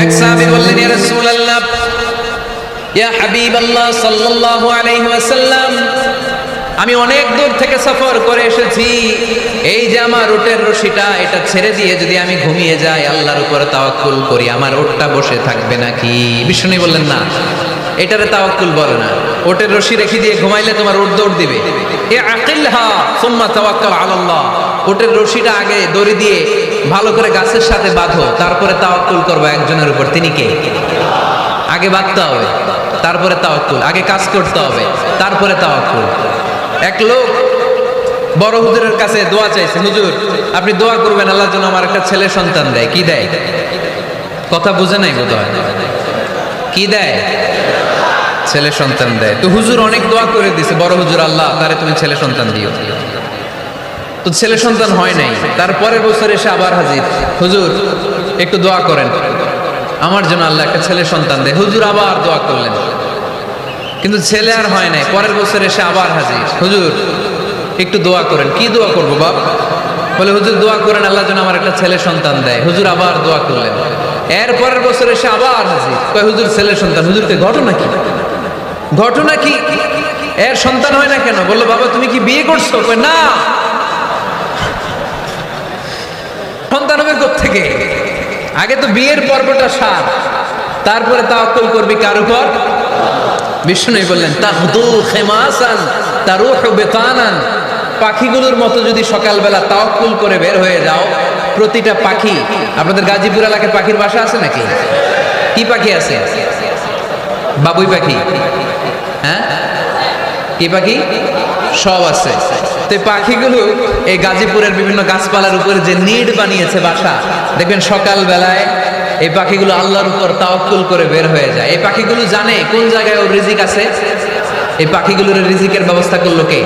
এক সাহাবী বললেন, ইয়া রাসূলুল্লাহ, ইয়া হাবিবাল্লাহ সাল্লাল্লাহু আলাইহি ওয়াসাল্লাম, আমি অনেক দূর থেকে সফর করে এসেছি, এই যে আমার উটের রশিটা এটা ছেড়ে দিয়ে যদি আমি ঘুমিয়ে যাই, আল্লাহর উপরে তাওয়াক্কুল করি, আমার উটটা বসে থাকবে নাকি? বিষ্ণু বললেন, না, এটারে তাওয়াক্কুল বলে না। উটের রশি রেখে দিয়ে ঘুমাইলে তোমার উট দৌড় দিবে। এ আকিলহা সুম্মা তাওয়াক্কাল আলাল্লাহ, উটের রশিটা আগে দড়ি দিয়ে ভালো করে গাছের সাথে বাঁধো, তারপরে তাওয়াক্কুল করবে একজনের উপর। তিনি কে? আগে বাঁধতে হবে, তারপরে তাওয়াক্কুল। আগে কাজ করতে হবে, তারপরে তাওয়াক্কুল। এক লোক বড় হুজুরের কাছে দোয়া চাইছে, হুজুর আপনি দোয়া করবেন আল্লাহর জন্য আমার একটা ছেলে সন্তান দেয়। কি দেয়? কথা বুঝে নাই বোধহয়। কি দেয়? ছেলে সন্তান দেয়। তো হুজুর অনেক দোয়া করে দিছে, বড় হুজুর, আল্লাহ তারে তুমি ছেলে সন্তান দিও। তো ছেলে সন্তান হয় নাই। তারপরের বছর এসে আবার হাজির, হুজুর একটু দোয়া করেন আমার জন্য আল্লাহ একটা ছেলে সন্তান দেয়। হুজুর আবার দোয়া করলেন, কিন্তু ছেলে আর হয় নাই। পরের বছর এসে আবার হাজির, হুজুর একটু দোয়া করেন। কি দোয়া করবো বাপ? বলে, হুজুর দোয়া করেন আল্লাহ যেন আমার একটা ছেলে সন্তান দেয়। হুজুর আবার দোয়া করলেন। এর পরের বছর এসে আবার হাজির, কয় হুজুর ছেলে সন্তান। হুজুরকে ঘটনা কি? ঘটনা কি? এর সন্তান হয় না কেন? বললো, বাবা তুমি কি বিয়ে করছো? কয় না। সন্তান হবে কোত্থেকে? আগে তো বিয়ের পর্বটা সার, তারপরে তাওয়াক্কুল করবি কার উপর? বিষ্ণু বললেন, তাগদু খিমাসান তারুহু বিতানান, পাখিগুলোর মতো যদি সকালবেলা তাওয়াক্কুল করে বের হয়ে যাও, প্রতিটা পাখি, আপনাদের গাজীপুর এলাকায় পাখির বাসা আছে নাকি? কি পাখি আছে? বাবুই পাখি? হ্যাঁ, কি পাখি? সব আছে। তো পাখিগুলো এই গাজীপুরের বিভিন্ন গাছপালার উপরে যে নিড় বানিয়েছে বাসা, দেখবেন সকাল বেলায় এই পাখিগুলো আল্লাহর উপর তাওয়াক্কুল করে বের হয়ে যায়। এই পাখিগুলো জানে কোন জায়গায় ওর রিজিক আছে। এই পাখিগুলোর রিজিকের ব্যবস্থা করলো কে?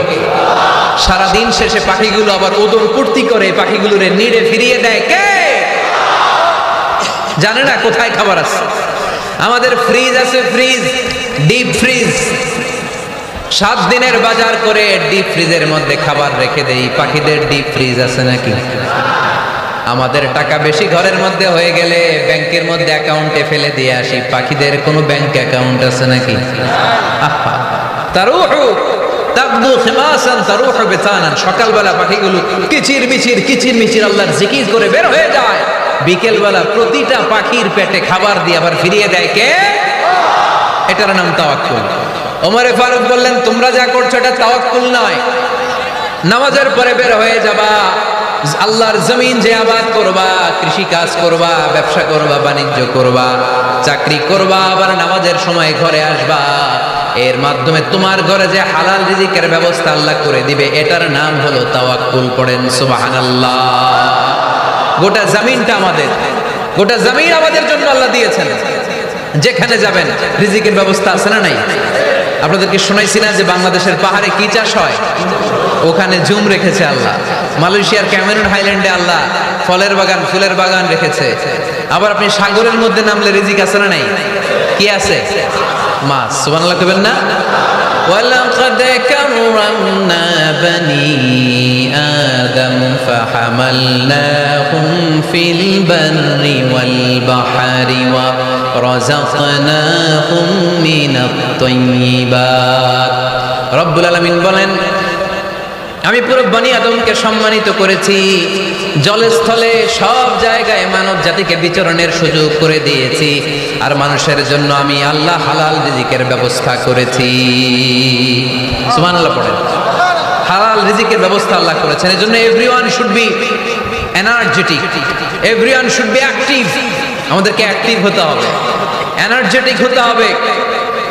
সারাদিন শেষে পাখিগুলো আবার ওদর পূর্তি করে পাখিগুলোর নিড়ে ফিরিয়ে দেয় কে? জানে না কোথায় খাবার আছে। আমাদের ফ্রিজ আছে, ফ্রিজ, ডিপ ফ্রিজ, 7 দিনের বাজার করে ডিপ ফ্রিজের মধ্যে খাবার রেখে দেই। পাখিদের ডিপ ফ্রিজ আছে নাকি? আমাদের টাকা বেশি ঘরের মধ্যে হয়ে গেলে ব্যাংকের মধ্যে অ্যাকাউন্টে ফেলে দিয়ে আসি। পাখিদের কোনো ব্যাংক অ্যাকাউন্ট আছে নাকি? তারুহু তাগদু খিমাসান তারুহু বিতানান, সকালবেলা পাখিগুলো কিচির মিচির আল্লাহর জিকির করে বের হয়ে যায়। বিকেলবেলা প্রতিটা পাখির পেটে খাবার দিয়ে আবার ফিরিয়ে দেয় কে? এটার নাম তাওয়াক্কুল। ওমরে ফারুক বললেন, তোমরা যা করছো এটা তাওয়াক্কুল নয়। নামাজের পরে বের হয়ে যাবা, আল্লাহর জমিন যে আবাদ করবা, কৃষি কাজ করবা, ব্যবসা করবা, বাণিজ্য করবা, চাকরি করবা, আবার নামাজের সময় ঘরে আসবা, এর মাধ্যমে তোমার ঘরে যে হালাল রিজিকের ব্যবস্থা আল্লাহ করে দিবে, এটার নাম হলো তাওয়াক্কুল। পড়েন সুবহানাল্লাহ। গোটা জমিনটা আমাদের, গোটা জমিন আমাদের জন্য আল্লাহ দিয়েছেন। যেখানে যাবেন রিজিকের ব্যবস্থা আছে না নাই? আপনাদেরকে শোনাইছি না যে বাংলাদেশের পাহাড়ে কি চাষ হয়? ওখানে জুম রেখেছে আল্লাহ। মালয়েশিয়ার ক্যামেরুন হাইল্যান্ডে আল্লাহ ফলের বাগান, ফুলের বাগান রেখেছে। আবার আপনি সাগরের মধ্যে নামলে রিজিক আছে না নাই? কি আছে? মাছ। সুবহানাল্লাহ কইবেন না? ওয়ালাকাদ কাররামনা বানি আদম ফাহামালনাহুম ফিল বাররি ওয়াল বাহরি ওয়া রাযাকনাহুম মিনাত তাইয়্যিবাত। রব্বুল আলামিন বলেন, আমি পুরো বনি আদমকে সম্মানিত করেছি, জলে স্থলে সব জায়গায় মানব জাতিকে বিচরণের সুযোগ করে দিয়েছি, আর মানুষের জন্য আমি আল্লাহ হালাল রিজিকের ব্যবস্থা করেছি। সুবহানাল্লাহ পড়েন। হালাল রিজিকের ব্যবস্থা আল্লাহ করেছেন। এজন্য everyone should be energetic, everyone should be active. আমাদেরকে অ্যাক্টিভ হতে হবে, এনার্জেটিক হতে হবে।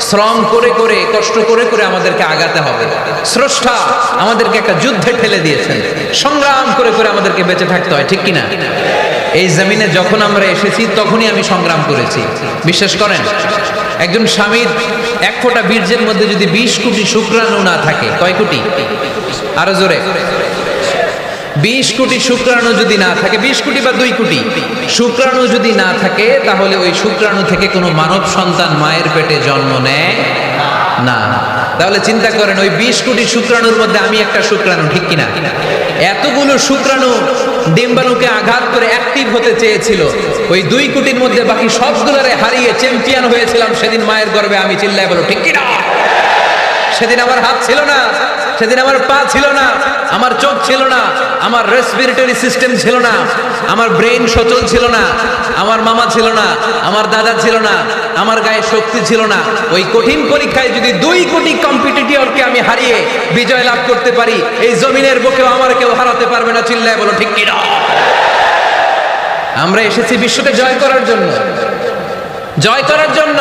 শ্রম করে করে, কষ্ট করে করে আমাদেরকে আগাতে হবে। স্রষ্টা আমাদেরকে একটা যুদ্ধে ঠেলে দিয়েছেন, সংগ্রাম করে করে আমাদেরকে বেঁচে থাকতে হয়, ঠিক কিনা? এই জমিনে যখন আমরা এসেছি তখনই আমি সংগ্রাম করেছি। বিশ্বাস করেন, একজন স্বামীর 1 ফোঁটা বীর্যের মধ্যে যদি 20 কোটি শুক্রাণু না থাকে, কয় কোটি? আরো জোরে। 20 কোটি শুক্রাণু যদি না থাকে, 20 কোটি বা 2 কোটি শুক্রাণু যদি না থাকে, তাহলে ওই শুক্রাণু থেকে কোনো মানব সন্তান মায়ের পেটে জন্ম নেয় না। তাহলে চিন্তা করেন, ওই 20 কোটি শুক্রাণুর মধ্যে আমি একটা শুক্রাণু, ঠিক কিনা? এতগুলো শুক্রাণু ডিম্বাণুকে আঘাত করে অ্যাক্টিভ হতে চেয়েছিল, ওই 2 কোটির মধ্যে বাকি সবগুলোরে হারিয়ে চ্যাম্পিয়ন হয়েছিলাম সেদিন মায়ের গর্ভে আমি। চিল্লায় বলো ঠিক কি না? সেদিন আমার হাত ছিল না, সেদিন আমার পা ছিল না, আমার চোখ ছিল না, আমার রেসপিরেটরি সিস্টেম ছিল না, আমার ব্রেন সচল ছিল না, আমার মামা ছিল না, আমার দাদা ছিল না, আমার গায়ে শক্তি ছিল না। ওই কঠিন পরীক্ষায় যদি 2 কোটি কম্পিটিটরকে আমি হারিয়ে বিজয় লাভ করতে পারি, এই জমিনের বুকেও আমার কেউ হারাতে পারবে না। চিল্লায় বলো ঠিক কি না? আমরা এসেছি বিশ্বকে জয় করার জন্য, জয় করার জন্য।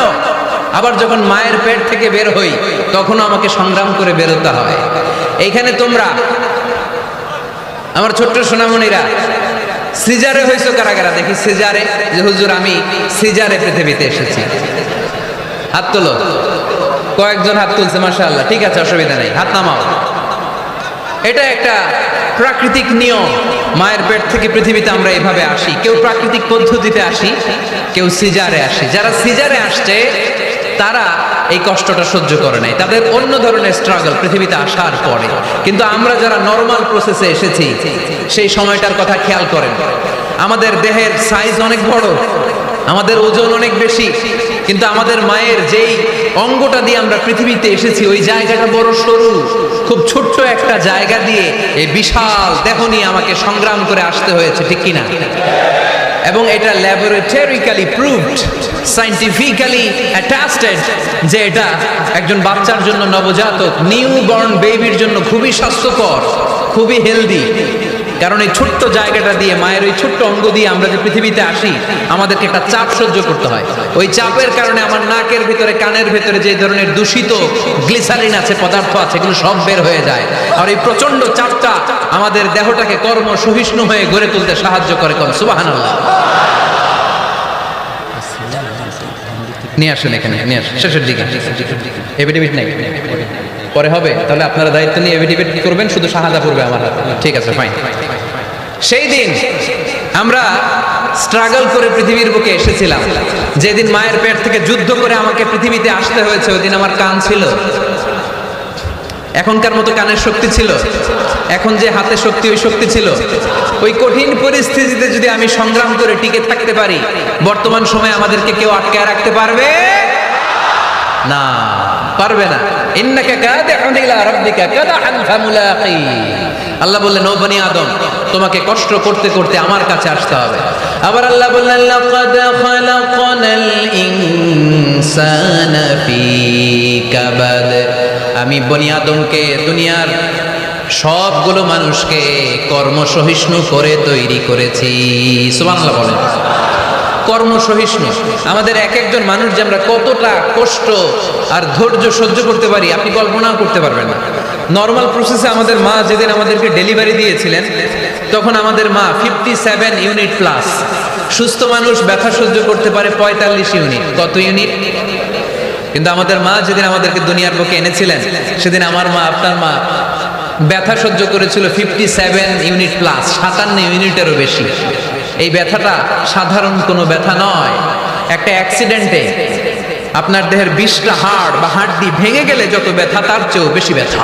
আবার যখন মায়ের পেট থেকে বের হই তখন আমাকে সংগ্রাম করে বেরোতে হয়। এইখানে তোমরা আমার ছোট্ট সোনামণিরা সিজারে হইছো কারা কারা? দেখি সিজারে, যে হুজুর আমি সিজারে পৃথিবীতে এসেছি, হাত তোলো। কয়েকজন হাত তুলছে, মাশাআল্লাহ, ঠিক আছে, অসুবিধা নেই, হাত নামাও। এটা একটা প্রাকৃতিক নিয়ম, মায়ের পেট থেকে পৃথিবীতে আমরা এভাবে আসি। কেউ প্রাকৃতিক পদ্ধতিতে আসি, কেউ সিজারে আসি। যারা সিজারে আসছে তারা এই কষ্টটা সহ্য করে নাই, তাদের অন্য ধরনের স্ট্রাগল পৃথিবীতে আসার পরে। কিন্তু আমরা যারা নরমাল প্রসেসে এসেছি সেই সময়টার কথা খেয়াল করেন। আমাদের দেহের সাইজ অনেক বড়, আমাদের ওজন অনেক বেশি, কিন্তু আমাদের মায়ের যেই অঙ্গটা দিয়ে আমরা পৃথিবীতে এসেছি ওই জায়গাটা বড় সরু। খুব ছোট্ট একটা জায়গা দিয়ে এই বিশাল দেহ নিয়ে আমাকে সংগ্রাম করে আসতে হয়েছে, ঠিক কিনা? এবং এটা ল্যাবরেটরিক্যালি প্রুভড, সায়েন্টিফিক্যালি অ্যাটাস্টেড যে এটা একজন বাচ্চার জন্য, নবজাতক নিউ বর্ন বেবির জন্য খুবই স্বাস্থ্যকর, খুবই হেলদি। কারণ এই ছোট্ট জায়গাটা দিয়ে, মায়ের ওই ছোট্ট অঙ্গ দিয়ে আমরা যে পৃথিবীতে আসি, আমাদেরকে একটা চাপ সহ্য করতে হয়। ওই চাপের কারণে আমার নাকের ভিতরে, কানের ভিতরে যে ধরনের দূষিত গ্লিসারিন আছে, পদার্থ আছে, এগুলো সব বের হয়ে যায়। আর এই প্রচন্ড চাপটা আমাদের দেহটাকে কর্ম সহিষ্ণু হয়ে গড়ে তুলতে সাহায্য করে। কম সুবহানাল্লাহ। নিয়ে আসেন এখানে, নিয়ে আসেন শেষের দিকে। এভিডেভিট নাই, পরে হবে। তাহলে আপনারা দায়িত্ব নিয়ে এভিডেভিট করবেন, শুধু শাহাদা পড়বে আমার হাতে। ঠিক আছে, ফাইন। সেই দিন আমরা স্ট্রাগল করে পৃথিবীর বুকে এসেছিলাম। যেদিন মায়ের পেট থেকে যুদ্ধ করে আমাকে পৃথিবীতে আসতে হয়েছে, ওই দিন আমার কান ছিল। এখনকার মতো কানের শক্তি ছিল? এখন যে হাতে শক্তি, ওই শক্তি ছিল? ওই কঠিন পরিস্থিতিতে যদি আমি সংগ্রাম করে টিকে থাকতে পারি, বর্তমান সময়ে আমাদেরকে কেউ আটকায় রাখতে পারবে না, পারবে না। ইন্নাকা কাদিহুন ইলা রাব্বিকা কাদহান ফামুলাকি। আল্লাহ বললেন, ও বনি আদম, তোমাকে কষ্ট করতে করতে আমার কাছে আসতে হবে। আবার আল্লাহ বললেন, লাকাদ খালাকনাল ইনসানা ফি কাবাদ। আমি বনি আদমকে, দুনিয়ার সবগুলো মানুষকে কর্মসহিষ্ণু করে তৈরি করেছি। সুবহানাল্লাহ বলেন। কর্মসহিষ্ণু। আমাদের এক একজন মানুষ যে আমরা কতটা কষ্ট আর ধৈর্য সহ্য করতে পারি আপনি কল্পনাও করতে পারবেন না। নর্মাল প্রসেসে আমাদের মা যেদিন আমাদেরকে ডেলিভারি দিয়েছিলেন, তখন আমাদের মা 57 ইউনিট প্লাস। সুস্থ মানুষ ব্যথা সহ্য করতে পারে 45 ইউনিট। কত ইউনিট? কিন্তু আমাদের মা যেদিন আমাদেরকে দুনিয়ার বুকে এনেছিলেন, সেদিন আমার মা, আপনার মা ব্যথা সহ্য করেছিল 57 ইউনিট প্লাস, 57 ইউনিটেরও বেশি। এই ব্যথাটা সাধারণ কোনো ব্যথা নয়। একটা অ্যাক্সিডেন্টে আপনার দেহের 20টা হাড় বা হাড্ডি ভেঙে গেলে যত ব্যথা, তার চেয়েও বেশি ব্যথা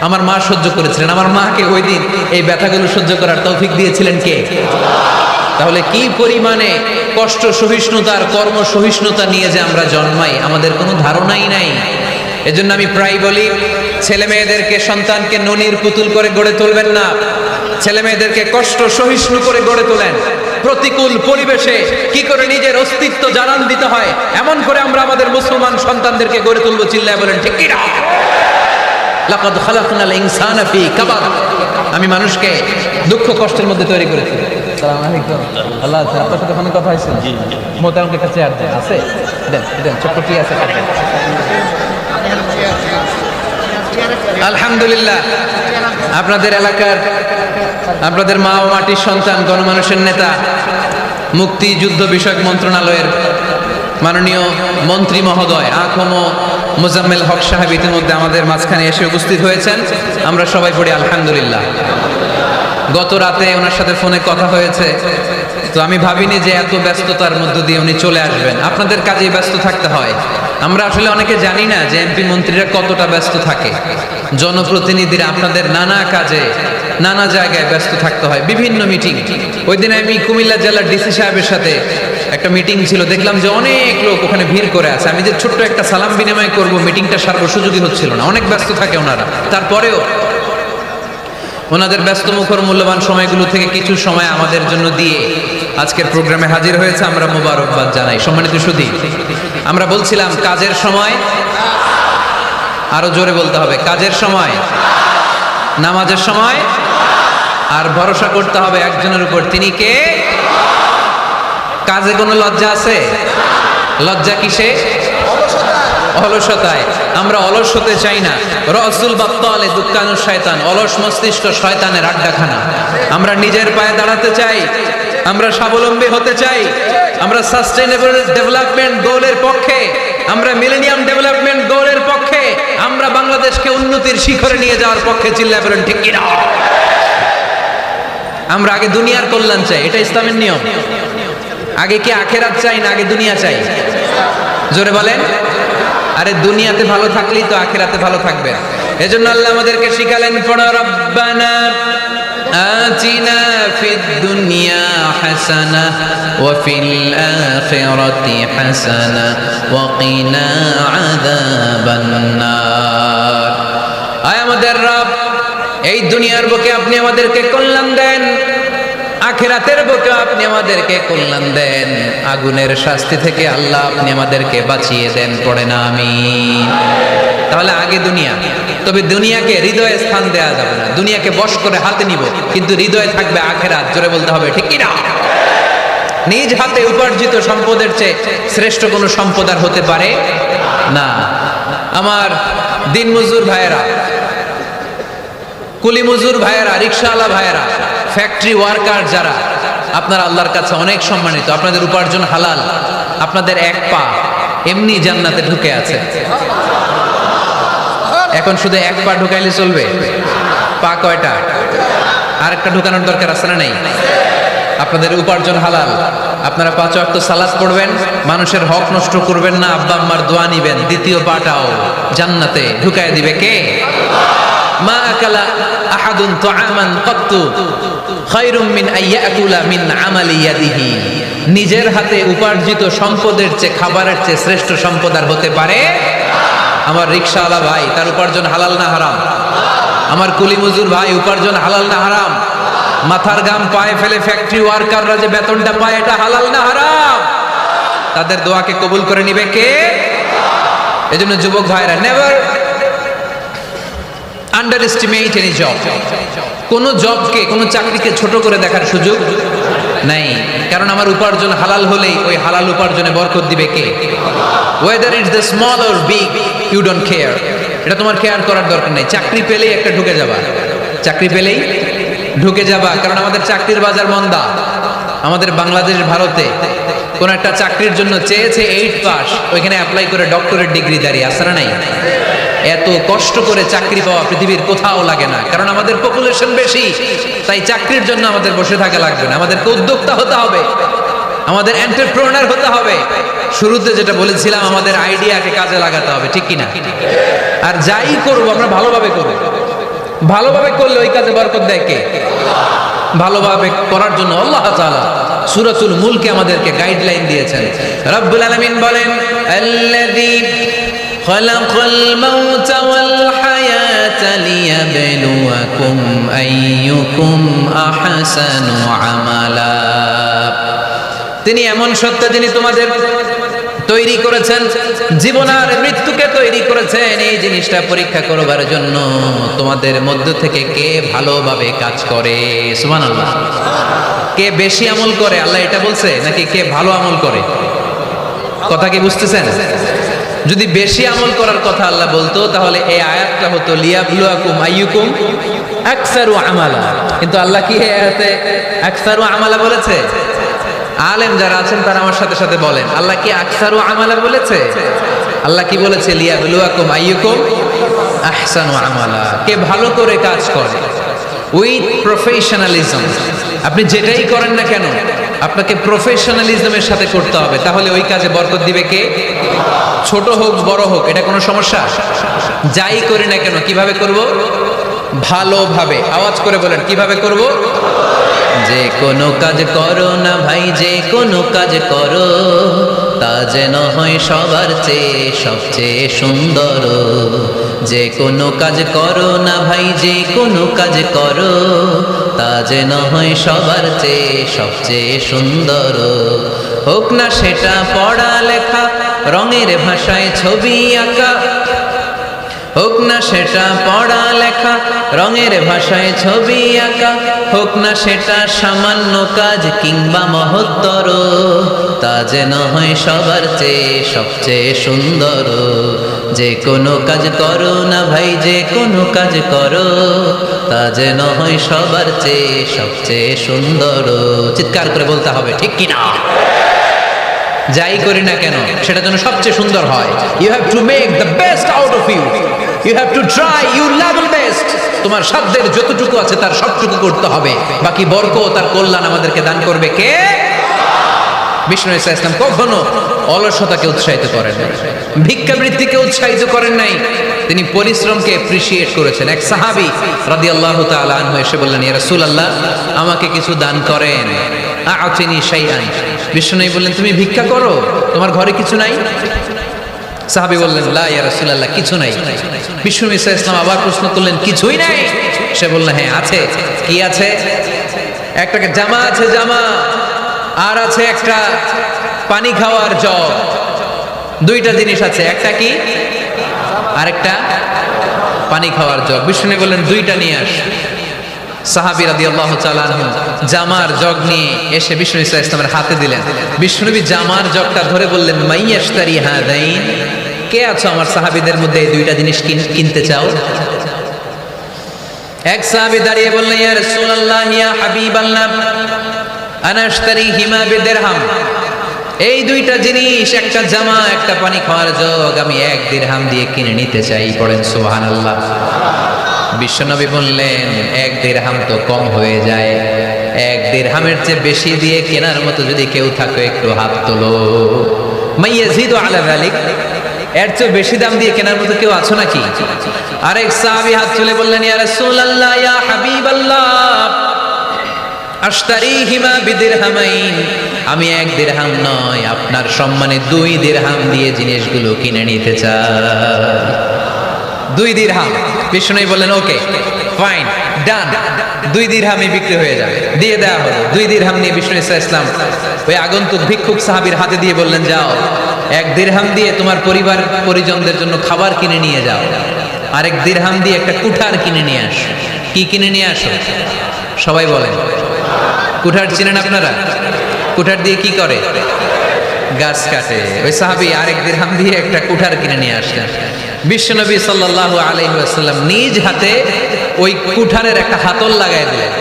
আমার মা সহ্য করেছিলেন। আমার মাকে ওই দিন এই ব্যথাগুলো সহ্য করার তৌফিক দিয়েছিলেন কে? তাহলে কি পরিমাণে কষ্ট সহিষ্ণুতার, কর্ম সহিষ্ণুতা নিয়ে যে আমরা জন্মাই, আমাদের কোনো ধারণাই নাই। এজন্য আমি প্রায় বলি, ছেলে মেয়েদেরকে, সন্তানকে ননির পুতুল করে গড়ে তুলবেন না। ছেলে মেয়েদেরকে কষ্ট সহিষ্ণু করে গড়ে তোলেন। প্রতিকূল পরিবেশে কি করে নিজের অস্তিত্ব জানান দিতে হয়, এমন করে আমরা আমাদের মুসলমান সন্তানদেরকে গড়ে তুলবো। চিল্লায় বলেন ঠিক কি না? লাকাদ খালাকনাল ইনসানা ফি কাবাদ। আমি মানুষকে দুঃখ কষ্টের মধ্যে তৈরি করেছি। আসসালামু আলাইকুম। আল্লাহ আপনার সাথে ফোনে কথা হয়েছে? জি। মোহতারামকে একটা চেয়ার দেন, আছে? দেন দেন, ছোট্ট কি আছে? আলহামদুলিল্লাহ, আপনাদের এলাকার, আপনাদের মা ও মাটির সন্তান, গণমানুষের নেতা, মুক্তিযুদ্ধ বিষয়ক মন্ত্রণালয়ের মাননীয় মন্ত্রী মহোদয় আখম মোজাম্মেল হক সাহেব ইতিমধ্যে আমাদের মাঝখানে এসে উপস্থিত হয়েছেন। আমরা সবাই পড়ি আলহামদুলিল্লাহ। গত রাতে ওনার সাথে ফোনে কথা হয়েছে, তো আমি ভাবিনি যে এত ব্যস্ততার মধ্য দিয়ে উনি চলে আসবেন। আপনাদের কাজেই ব্যস্ত থাকতে হয়। আমরা আসলে অনেকে জানি না যে এমপি মন্ত্রীরা কতটা ব্যস্ত থাকে। জনপ্রতিনিধিরা আপনাদের নানা কাজে নানা জায়গায় ব্যস্ত থাকতে হয়, বিভিন্ন মিটিং। ওই দিন আমি কুমিল্লা জেলার ডিসি সাহেবের সাথে একটা মিটিং ছিল, দেখলাম যে অনেক লোক ওখানে ভিড় করে আছে। আমি যে ছোট্ট একটা সালাম বিনিময় করব, মিটিংটা সার্ব সুযোগই হচ্ছিল না, অনেক ব্যস্ত থাকে ওনারা। তারপরেও ওনাদের ব্যস্ত মুখর মূল্যবান সময়গুলো থেকে কিছু সময় আমাদের জন্য দিয়ে আজকের প্রোগ্রামে হাজির হয়েছে, আমরা মোবারকবাদ জানাই। সম্মানিত সুধী, আমরা বলছিলাম কাজের সময়, আরো জোরে বলতে হবে, কাজের সময়, নামাজের সময়, আর ভরসা করতে হবে একজনের উপর, তিনি কে? কাজে কোনো লজ্জা আছে? লজ্জা কিসে? অলসতায়। আমরা অলস হতে চাই না। রসুল বাত্তালে দুক্কানু শয়তান, অলস মস্তিষ্ক শয়তানের আড্ডাখানা। আমরা নিজের পায়ে দাঁড়াতে চাই, আমরা স্বাবলম্বী হতে চাই, আমরা সাস্টেইনেবল ডেভেলপমেন্ট গোলের পক্ষে, আমরা মিলেনিয়াম ডেভেলপমেন্ট গোলের পক্ষে, আমরা বাংলাদেশকে উন্নতির শিখরে নিয়ে যাওয়ার পক্ষে। চিল্লায় বলেন ঠিক কিনা? আমরা আগে দুনিয়ার কল্যাণ চাই, এটা ইসলামের নিয়ম। আগে কি আখেরাত চাই না আগে দুনিয়া চাই? জোরে বলেন। আরে দুনিয়াতে ভালো থাকলেই তো আখেরাতে ভালো থাকবে। এজন্য আল্লাহ আমাদেরকে শিখালেন, পড়ো রব্বানা আতিনা ফিদ দুনিয়া হাসানাহ ওয়া ফিল আখিরাতি হাসানাহ ওয়া কিনা আযাবান নার। আয় আমাদের রব, এই দুনিয়ার বুকে আপনি আমাদেরকে কল্যাণ দেন, আখিরাতের বুকে আপনি আমাদেরকে কল্যাণ দেন, আগুনের শাস্তি থেকে আল্লাহ আপনি আমাদেরকে বাঁচিয়ে দেন। পড়ে না আমিন। তাহলে আগে দুনিয়া, তবে দুনিয়াকে হৃদয়ে স্থান দেওয়া যাবে না। দুনিয়াকে বশ করে হাতে নিব, কিন্তু হৃদয়ে থাকবে আখিরাত। জোরে বলতে হবে ঠিক কিনা? নিজ হাতে উপার্জিত সম্পদের চেয়ে শ্রেষ্ঠ কোনো সম্পদ আর হতে পারে না। আমার দিনমজুর ভাইয়েরা, কুলি মজুর ভাইয়েরা, রিক্সাওয়ালা ভাইয়েরা, ফ্যাক্টরি ওয়ার্কার যারা, আপনারা আল্লাহর কাছে অনেক সম্মানিত। আপনাদের উপার্জন হালাল, আপনাদের এক পা এমনি জান্নাতে ঢুকে আছে। এখন শুধু এক পা ঢুকাইলে চলবে? পা কয়টা? আরেকটা ঢুকানোর দরকার আছে না নাই? আপনাদের উপার্জন হালাল, আপনারা 5 ওয়াক্ত সালাত পড়বেন, মানুষের হক নষ্ট করবেন না, আব্বা আম্মার দোয়া নিবেন, দ্বিতীয় পাটাও জান্নাতে ঢুকায় দিবে কে? মা আকালা আহাদুন তুআমান ক্বাত্তু খায়রুম মিন আইয়াকুলা মিন আমালি ইয়াদিহি। নিজের হাতে উপার্জিত সম্পদের চেয়ে, খাবারের চেয়ে শ্রেষ্ঠ সম্পদ আর হতে পারে? আমার রিকশাওয়ালা ভাই, তার উপার্জন হালাল না হারাম? আমার কুলি মজুর ভাই, উপার্জন হালাল না হারাম? মাথার ঘাম পায়ে ফেলে ফ্যাক্টরি ওয়ার্কাররা যে বেতনটা পায়, এটা হালাল না হারাম? তাদের দোয়াকে কবুল করে নিবে কে? এজন্য যুবক ভাইরা, নেভার আন্ডারএস্টিমেট এনি জব। কোন জবকে, কোন চাকরিকে ছোট করে দেখার সুযোগ নাই, কারণ আমার উপার্জন হালাল হলেই ওই হালাল উপার্জনে বরকত দিবে কে? Whether it's the small or big, you don't care. এটা তোমার কেয়ার করার দরকার নেই। চাকরি পেলেই একটা ঢুকে যাবা, চাকরি পেলেই ঢুকে যাবা, কারণ আমাদের চাকরির বাজার মন্দা। আমাদের বাংলাদেশ, ভারতে কোন একটা চাকরির জন্য চেয়েছে 8 পাস, ওইখানে অ্যাপ্লাই করে ডক্টরেট ডিগ্রি দাঁড়িয়ে আছে না নাই? এত কষ্ট করে চাকরি পাওয়া পৃথিবীর কোথাও লাগে না, কারণ আমাদের পপুলেশন বেশি। তাই চাকরির জন্য আমাদের বসে থাকা লাগবে না, আমাদেরকে উদ্যোক্তা হতে হবে, আমাদের এন্টারপ্রেনার হতে হবে। শুরুতে যেটা বলেছিলাম, আমাদের আইডিয়াকে কাজে লাগাতে হবে, ঠিক কিনা? আর যাই করব আমরা ভালোভাবে করব। ভালোভাবে করলে ওই কাজে বরকত দেয় কে? ভালোভাবে করার জন্য আল্লাহ তাআলা সূরাতুল মুলকে আমাদেরকে গাইডলাইন দিয়েছেন। রব্বুল আলামিন বলেন, আল্লাযী খালাকাল মাউতা ওয়াল হায়াতা লিয়াবলুয়াকুম আইয়ুকুম আহসানু আমালা। তিনি এমন সত্তা, যিনি তোমাদের তৈরি করেছেন, জীবন আর মৃত্যুকে তৈরি করেছেন এই জিনিসটা পরীক্ষা করবার জন্য, তোমাদের মধ্য থেকে কে ভালোভাবে কাজ করে। সুবহানাল্লাহ। কে বেশি আমল করে, আল্লাহ এটা বলছে, নাকি কে ভালো আমল করে? কথা কি বুঝতেছেন? যদি বেশি আমল করার কথা আল্লাহ বলতো, তাহলে এই আয়াতটা হতো লিয়াবলুয়াকুম আইয়ুকুম আকসারু আমালা। কিন্তু আল্লাহ কি এই আয়াতে আকসারু আমালা বলেছে? আলেম যারা আছেন তারা আমার সাথে সাথে বলেন, আল্লাহ কি আকসারু আমালা বলেছে? আল্লাহ কি বলেছে? লিয়াবলুয়াকুম আইয়ুকুম আহসানু আমালা, কে ভালো করে কাজ করে। With professionalism. আপনি যেটাই করেন না কেন আপনাকে প্রফেশনালিজমের সাথে করতে হবে, তাহলে ওই কাজে বরকত দিবে কে? ছোট হোক বড় হোক, এটা কোনো সমস্যা? যাই করি না কেন কিভাবে করব? ভালোভাবে। আওয়াজ করে বলেন, কিভাবে করব? যে কোনো কাজ করো না ভাই, যে কোনো কাজ করো তা যেন হয় সবার চেয়ে সবচেয়ে সুন্দর। যে কোনো কাজ করো না ভাই, যে কোনো কাজ করো তা যেন হয় সবার চেয়ে সবচেয়ে সুন্দর। হোক না সেটা পড়া লেখা, রঙের ভাষায় ছবি আঁকা, হোক না সেটা পড়া লেখা, রঙের ভাষায় ছবি আঁকা, হোক না সেটা সামান্য কাজ কিংবা মহত্তর, তা যেন হয় সবার চেয়ে সবচেয়ে সুন্দর। যে কোনো কাজ করো না ভাই, যে কোনো কাজ করো তা যেন হয় সবার চেয়ে সবচেয়ে সুন্দর। চিৎকার করে বলতে হবে, ঠিক কিনা? যাই করি না কেন সেটা যেন সবচেয়ে সুন্দর হয়। You have to make the best out of you, you have to try your level best. তোমার সাধ্যের যতটুকু আছে তার সবটুকু করতে হবে, বাকি বরকত তার কল্যাণ আমাদেরকে দান করবে কে? বিষ্ণু ইসা ইসলাম কখনো অলসতাকে উৎসাহিত করেন নাই, ভিক্ষাবৃত্তিকে উৎসাহিত করেন নাই, তিনি পরিশ্রমকে অ্যাপ্রিশিয়েট করেছেন। এক সাহাবী রাদিয়াল্লাহু তাআলা আনহু এসে বললেন, ইয়া রাসূলুল্লাহ আমাকে কিছু দান করেন, আ'তিনি শাইআন। বিষ্ণু বললেন, তুমি ভিক্ষা করো, তোমার ঘরে কিছু নাই? সাহাবী বললেন, লা ইয়া রাসূলুল্লাহ কিছু নাই। বিষ্ণু ইসা ইসলাম আবার প্রশ্ন করলেন, কিছুই নাই? সে বলল, হ্যাঁ আছে। কি আছে? একটা জামা আছে, জামা, আর আছে একটা পানি খাওয়ার জগ। দুইটা জিনিস আছে, একটা কি আরেকটা পানি খাওয়ার জগ। বিষ্ণু বললেন, দুইটা নিয়ে আস। সাহাবী রাদিয়াল্লাহু তাআলা আনহু জামার জগ নিয়ে এসে বিষ্ণু ইসলামের হাতে দিলেন। বিষ্ণুনবী জামার জগটা ধরে বললেন, মাইয়াশতারি হাদাইন, কে আছো আমার সাহাবীদের মধ্যে এই দুইটা জিনিস কিনতে চাও? এক সাহাবী দাঁড়িয়ে বললেন, ইয়া রাসূলুল্লাহ ইয়া হাবিবাল্লাহ আনা আশতারিহিমা বিদিরহাম। এই দুইটা জিনিস, একটা জামা একটা পানি খাওয়ার জগ, আমি 1 দিরহাম দিয়ে কিনে নিতে চাই। পড়েন সুবহানাল্লাহ। বিশ্বনবী বললেন, 1 দিরহাম তো কম হয়ে যায়, 1 দিরহামের চেয়ে বেশি দিয়ে কেনার মতো যদি কেউ থাকে একটু হাত তোলো। মাইয়াজিদু আলা যালিক, এর চেয়ে বেশি দাম দিয়ে কেনার মতো কেউ আছো নাকি? আরেক সাহাবী হাত তুলে বললেন, ইয়া রাসূলুল্লাহ ইয়া হাবিবাল্লাহ আশতারিহিমা বিদিরহামাইন, আমি 1 দিরহাম নয় আপনার সম্মানে 2 দিরহাম দিয়ে জিনিসগুলো কিনে নিতে চাই। 2 দিরহাম। বিষ্ণু বললেন, ওকে ফাইন, ডান, 2 দিরহামে বিক্রি হয়ে যাবে। দিয়ে দেওয়া হলো। 2 দিরহাম নিয়ে বিষ্ণু ইসলাম ওই আগন্তুক ভিক্ষুক সাহাবীর হাতে দিয়ে বললেন, যাও 1 দিরহাম দিয়ে তোমার পরিবার পরিজনদের জন্য খাবার কিনে নিয়ে যাও, আরেক দিরহাম দিয়ে একটা কুঠার কিনে নিয়ে আসো। কি কিনে নিয়ে আসো? সবাই বলেন। কুঠার চিনেন আপনারা? কুঠার দিয়ে কি করে? গাছ কাটে। ওই সাহাবী আরেক দিরহাম দিয়ে একটা কুঠার কিনে নিয়ে আসলেন। বিশ্বনবী সাল্লাল্লাহু আলাইহি ওয়াসাল্লাম নিজ হাতে ওই কুঠারের একটা হাতল লাগাই দিলেন।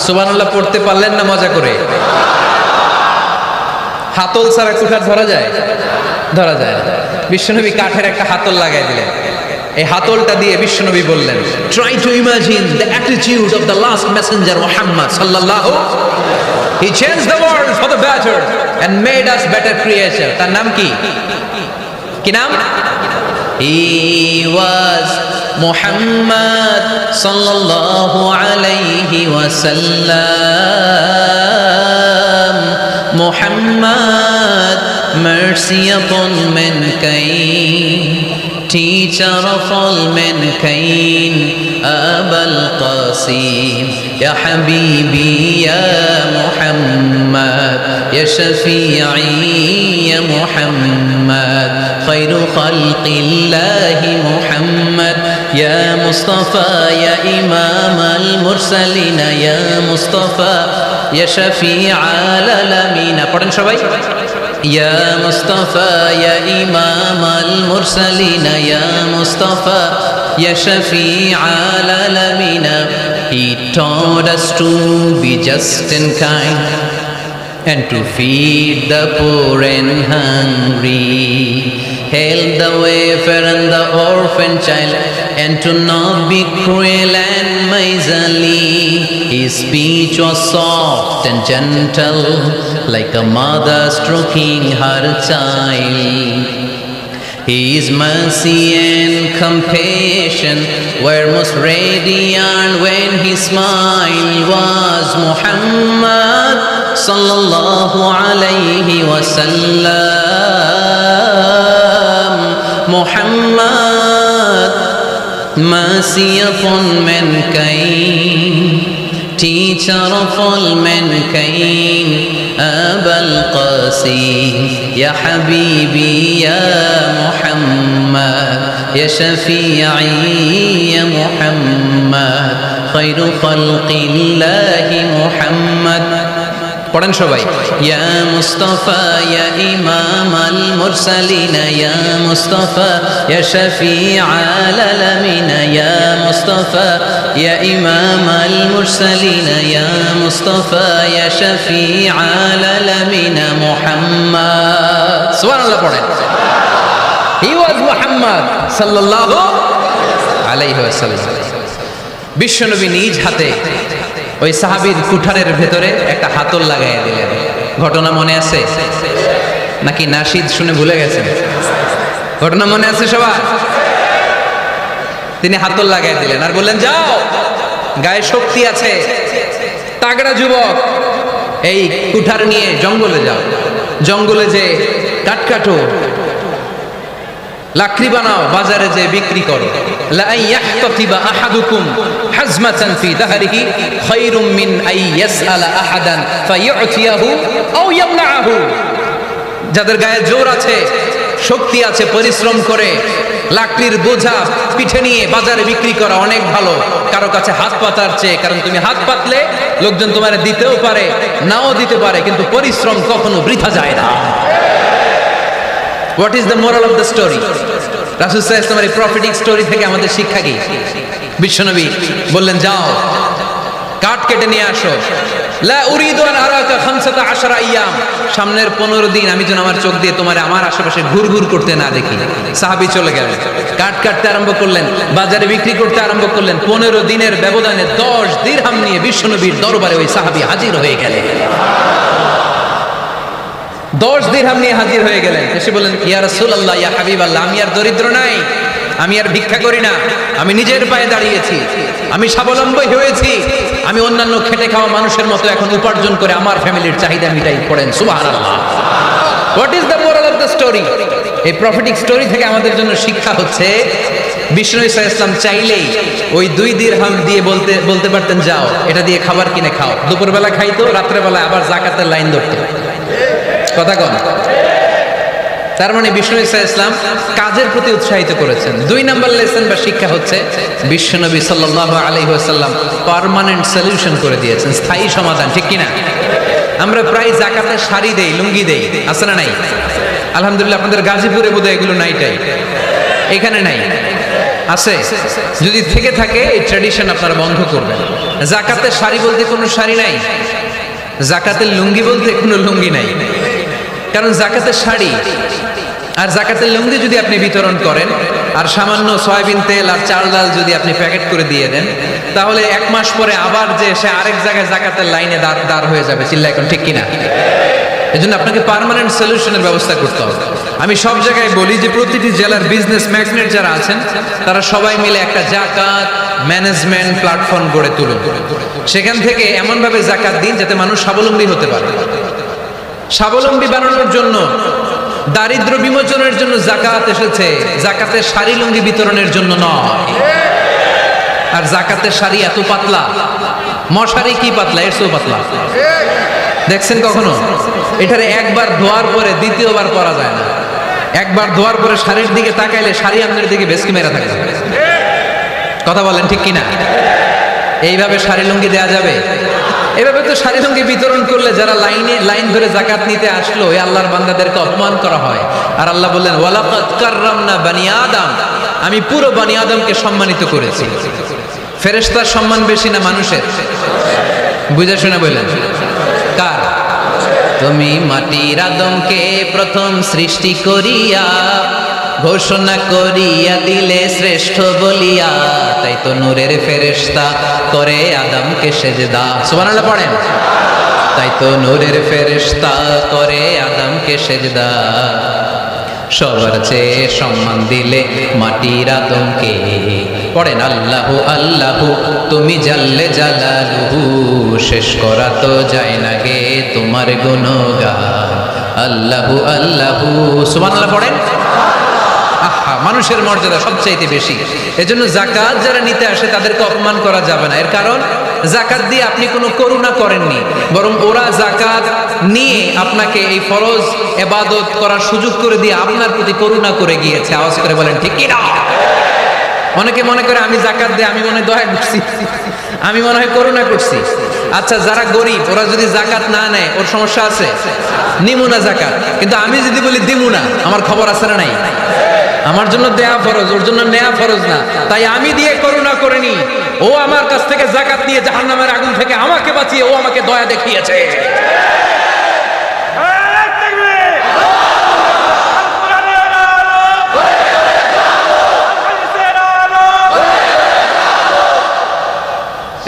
সুবহানাল্লাহ পড়তে পারলেন না মজা করে? হাতল ছাড়া কুঠার ধরা যায়? ধরা যায় না। বিশ্বনবী কাঠের একটা হাতল লাগাই দিলেন। এই হাতলটা দিয়ে বিশ্বনবী বললেন, try to imagine the attitude of the last messenger Muhammad সাল্লাল্লাহু, he changed the world for the better and made us better creature. তার নাম কি? কি নাম? হি ওয়াজ মুহাম্মদ সাল্লাল্লাহু আলাইহি ওয়াসাল্লাম। Muhammad mercy upon mankind, teacher of all mankind, Abul Qasim, Ya Habibi, Ya Muhammad, Ya Shafi'i, Ya Muhammad, Khairu Khalqillahi Muhammad, Ya Mustafa, Ya Imam al-Mursalin, Ya Mustafa, Ya Shafi'i al-Alamin. পড়েন সবাই। Ya Mustafa, Ya Imam al-Mursalin, Ya Mustafa, Ya Shafi' al-Alamin. He taught us to be just and kind and to feed the poor and hungry. held the wafer and the orphan child, and to not be cruel and miserly. His speech was soft and gentle, like a mother stroking her child. His mercy and compassion were most radiant when his smile was Muhammad sallallahu alayhi wa sallam. Muhammad, mercy upon mankind, teacher of all mankind, Abul Qasim, Ya Habibi, Ya Muhammad, Ya Shafi'i, Ya Muhammad, Khairu Khalqillahi Muhammad. পড়েন সবাই। ইয়া মুস্তাফা ইয়া ইমাম আল মুরসালিন ইয়া মুস্তাফা ইয়া শফিআল আলামিন ইয়া মুস্তাফা ইয়া ইমাম আল মুরসালিন ইয়া মুস্তাফা ইয়া শফিআল আলামিন মুহাম্মদ। সুবহানাল্লাহ পড়েন। হি ওয়াজ মুহাম্মদ সাল্লাল্লাহু আলাইহি ওয়াসাল্লাম। বিশ্বনবী নিজ হাতে ওই সাহাবীর কুঠারের ভেতরে একটা হাতল লাগাইয়া দিলেন। ঘটনা মনে আছে নাকি নাশিদ শুনে ভুলে গেছেন? ঘটনা মনে আছে সবার? তিনি হাতল লাগাইয়া দিলেন আর বললেন, যাও, গায়ে শক্তি আছে, তাগড়া যুবক, এই কুঠার নিয়ে জঙ্গলে যাও, জঙ্গলে যে কাঠ কাটো, লাকড়ি বানাও, বাজারে যে বিক্রি করো। লা ইয়াহতাতিবা আহাদুকুম হাজমাতান ফি দাহরিহি খায়রুম মিন আই ইয়াসআলা আহাদান ফায়ুতিয়াহু আও ইয়ামনাহু। যাদের গায়ে জোর আছে, শক্তি আছে, পরিশ্রম করে লাকড়ির বোঝা পিঠে নিয়ে বাজারে বিক্রি করা অনেক ভালো কারো কাছে হাত পাতার চেয়ে। কারণ তুমি হাত পাতলে লোকজন তোমার দিতেও পারে, নাও দিতে পারে, কিন্তু পরিশ্রম কখনো বৃথা যায় না। What is the moral of the story? রাসূল সাল্লাল্লাহু আলাইহি ওয়াসাল্লামের এই প্রফেটিক স্টোরি থেকে আমাদের শিক্ষা কি? বিশ্বনবী বললেন, যাও, কাঠ কেটে নিয়ে আসো। লা উরিদু আন আরাকা 15 আইয়াম, সামনের 15 দিন আমি যেন আমার চোখ দিয়ে তোমার আমার আশেপাশে ঘুরঘুর করতে না দেখি। সাহাবী চলে গেলেন, কাঠ কাটতে আরম্ভ করলেন, বাজারে বিক্রি করতে আরম্ভ করলেন। 15 দিনের ব্যবধানে 10 দিরহাম নিয়ে বিশ্বনবীর দরবারে ওই সাহাবী হাজির হয়ে গেলেন। 10 দিরহাম নিয়ে হাজির হয়ে গেলেন। এসে বললেন, ইয়া রাসূলুল্লাহ, ইয়া হাবিবাল্লাহ, আমি আর দরিদ্র নাই, আমি আর ভিক্ষা করি না, আমি নিজের পায়ে দাঁড়িয়েছি, আমি স্বাবলম্বী হয়েছি, আমি অন্যান্য খেটে খাওয়া মানুষের মতো এখন উপার্জন করে আমার ফ্যামিলির চাহিদা মিটাই। পড়েন সুবহানাল্লাহ। What is the moral of the story? এই প্রফেটিক স্টোরি থেকে আমাদের জন্য শিক্ষা হচ্ছে, বিষ্ণু ঈসা ইসলাম চাইলেই ওই 2 দিরহাম দিয়ে বলতে পারতেন, যাও, এটা দিয়ে খাবার কিনে খাও। দুপুরবেলা খাইতো, রাত্রেবেলা আবার যাকাতের লাইন ধরতো। কথা কন। তার মানে বিষ্ণু ঈসা ইসলাম কাজের প্রতি উৎসাহিত করেছেন। 2 নাম্বার লেসন বা শিক্ষা হচ্ছে, বিশ্বনবী সাল্লাল্লাহু আলাইহি ওয়াসাল্লাম পার্মানেন্ট সলিউশন করে দিয়েছেন, স্থায়ী সমাধান। ঠিক কিনা? আমরা প্রায় যাকাতের শাড়ি দেই, লুঙ্গি দেই, আছে না নাই? আলহামদুলিল্লাহ, আপনাদের গাজীপুরে বোধহয় এগুলো নাইটাই, এখানে নাই, আছে? যদি থেকে থাকে এই ট্র্যাডিশন আপনারা বন্ধ করবেন। যাকাতের শাড়ি বলতে কোনো শাড়ি নাই, যাকাতের লুঙ্গি বলতে কোনো লুঙ্গি নাই। কারণ যাকাতের শাড়ি আর যাকাতের লুঙ্গি যদি আপনি বিতরণ করেন আর সামান্য সয়াবিন তেল আর চাল ডাল যদি আপনি প্যাকেট করে দিয়ে দেন, তাহলে 1 মাস পরে আবার যে সে আরেক জায়গায় যাকাতের লাইনে দাঁড় হয়ে যাবে। চিল্লা এখন ঠিক কিনা? এজন্য আপনাকে পার্মানেন্ট সলিউশনের ব্যবস্থা করতে হবে। আমি সব জায়গায় বলি যে প্রতিটি জেলার বিজনেস ম্যাগনেট যারা আছেন তারা সবাই মিলে একটা যাকাত ম্যানেজমেন্ট প্ল্যাটফর্ম গড়ে তুলুন। সেখান থেকে এমনভাবে যাকাত দিন যাতে মানুষ স্বাবলম্বী হতে পারে। স্বাবলম্বী বানানোর জন্য, দারিদ্র বিমোচনের জন্য যাকাত এসেছে, যাকাতের শাড়ি লুঙ্গি বিতরণের জন্য নয়। আর যাকাতের শাড়ি এত পাতলা, মশারি কি পাতলা, এর চেয়েও পাতলা। দেখছেন কখনো? এটারে একবার ধোয়ার পরে দ্বিতীয়বার পরা যায় না। একবার ধোয়ার পরে শাড়ির দিকে তাকাইলে শাড়ি আপনার দিকে বেশকি মেরা থাকে। কথা বলেন ঠিক কিনা? এইভাবে শাড়ি লুঙ্গি দেয়া যাবে? এভাবে তো শাড়ি লুঙ্গি বিতরণ করলে যারা লাইন ধরে যাকাত নিতে আসলো, এই আল্লাহর বান্দাদেরকে অপমান করা হয়। আর আল্লাহ বললেন, ওয়ালাকাদ কাররামনা বানি আদম, আমি পুরো বানি আদমকে সম্মানিত করেছি। ফেরেশতার সম্মান বেশি না মানুষের? বুঝে শুনে বললেন, কার? তুমি মাটির আদমকে প্রথম সৃষ্টি করিয়া ঘোষণা করিয়া দিলে শ্রেষ্ঠ বলিয়া, তাই তো নূরের ফেরেশতা করে আদমকে সেজদা। সুবহানাল্লাহ পড়েন। তাই তো নূরের ফেরেশতা করে আদমকে সেজদা, সবার চেয়ে সম্মান দিলে মাটির আদমকে। পড়েন আল্লাহু আল্লাহু তুমি জাল্লে জালালুহু, শেষ করা তো যায় না গে তোমার গুণগান। আল্লাহু আল্লাহু সুবহানাল্লাহ পড়েন। আহা, মানুষের মর্যাদা সবচাইতে বেশি। এজন্য যাকাত যারা নিতে আসে তাদেরকে অপমান করা যাবে না। এর কারণ যাকাত দিয়ে আপনি কোনো করুণা করেননি, বরং ওরা যাকাত নিয়ে আপনাকে এই ফরজ ইবাদত করার সুযোগ করে দিয়ে আপনার প্রতি করুণা করে গিয়েছে। আওয়াজ করে বলেন ঠিক কি না? অনেকে মনে করে আমি যাকাত দিয়ে আমি মনে হয় দয়া করছি, আমি মনে হয় করুণা করছি। আচ্ছা, যারা গরিব ওরা যদি যাকাত না নেয় ওর সমস্যা আছে? নিমু না যাকাত। কিন্তু আমি যদি বলি দিমু না, আমার খবর আছে না নাই? আমার জন্য দেয়া ফরজ, ওর জন্য নেয়া ফরজ না। তাই আমি দিয়ে করুণা করিনি, ও আমার কাছ থেকে যাকাত নিয়ে জাহান্নামের আগুন থেকে আমাকে বাঁচিয়ে ও আমাকে দয়া দেখিয়েছে।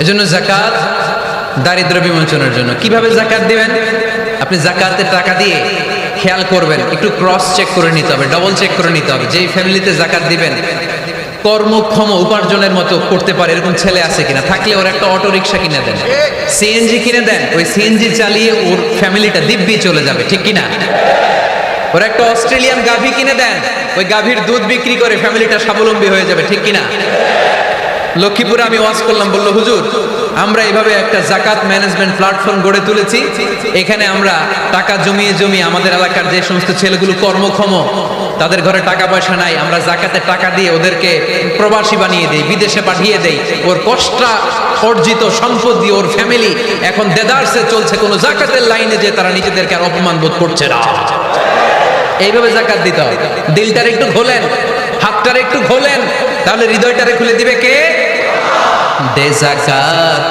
এজন্য যাকাত দারিদ্র বিমোচনের জন্য। কিভাবে যাকাত দিবেন? আপনি যাকাতের টাকা দিয়ে খেয়াল করবেন, একটু ক্রস চেক করে নিতে হবে, ডবল চেক করে নিতে হবে। যেই ফ্যামিলিতে যাকাত দিবেন কর্মক্ষম উপার্জনের মতো করতে পারে এরকম ছেলে আছে কিনা, থাকলে ওর একটা অটো রিক্সা কিনে দেন, সিএনজি কিনে দেন, ওই সিএনজি চালিয়ে ওর ফ্যামিলিটা দিব্যি চলে যাবে, ঠিক কিনা? ওর একটা অস্ট্রেলিয়ান গাভী কিনে দেন, ওই গাভীর দুধ বিক্রি করে ফ্যামিলিটা স্বাবলম্বী হয়ে যাবে, ঠিক কিনা? লক্ষ্মীপুরে আমি ওয়াজ করলাম, বলল হুজুর আমরা এইভাবে একটা যাকাত ম্যানেজমেন্ট প্ল্যাটফর্ম গড়ে তুলেছি, এখানে আমরা টাকা জমিয়ে জমিয়ে আমাদের এলাকার যে সমস্ত ছেলেগুলো কর্মক্ষম, তাদের ঘরে টাকা পয়সা নাই, আমরা যাকাতের টাকা দিয়ে ওদেরকে প্রবাসী বানিয়ে দেই, বিদেশে পাঠিয়ে দেই। ওর কষ্ট অর্জিত সম্পদ দিয়ে ওর ফ্যামিলি এখন দেদারসে চলছে, কোনো যাকাতের লাইনে যে তারা নিজেদেরকে আর অপমান বোধ করছে না। এইভাবে যাকাত দিতে হবে। দিলটার একটু খোলেন, হাতটার একটু খোলেন, তাহলে হৃদয়টারে খুলে দিবে কে? দে যাকাত,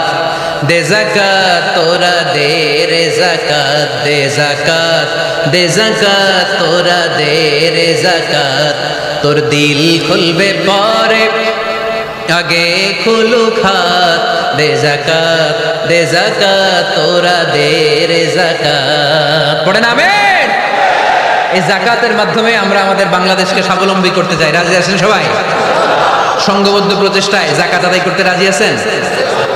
দে যাকাত তোরা দে রে যাকাত, দে যাকাত, দে যাকাত তোরা দে রে যাকাত, তোর দিল খুলবে পরে আগে খুলুক হাত, দে যাকাত, দে যাকাত তোরা দে রে যাকাত। পড়েন আমিন। এই যাকাতের মাধ্যমে আমরা আমাদের বাংলাদেশকে স্বাবলম্বী করতে চাই। রাজি আছেন সবাই? সংঘবদ্ধ প্রচেষ্টায় যাকাত আদায় করতে রাজি আছেন?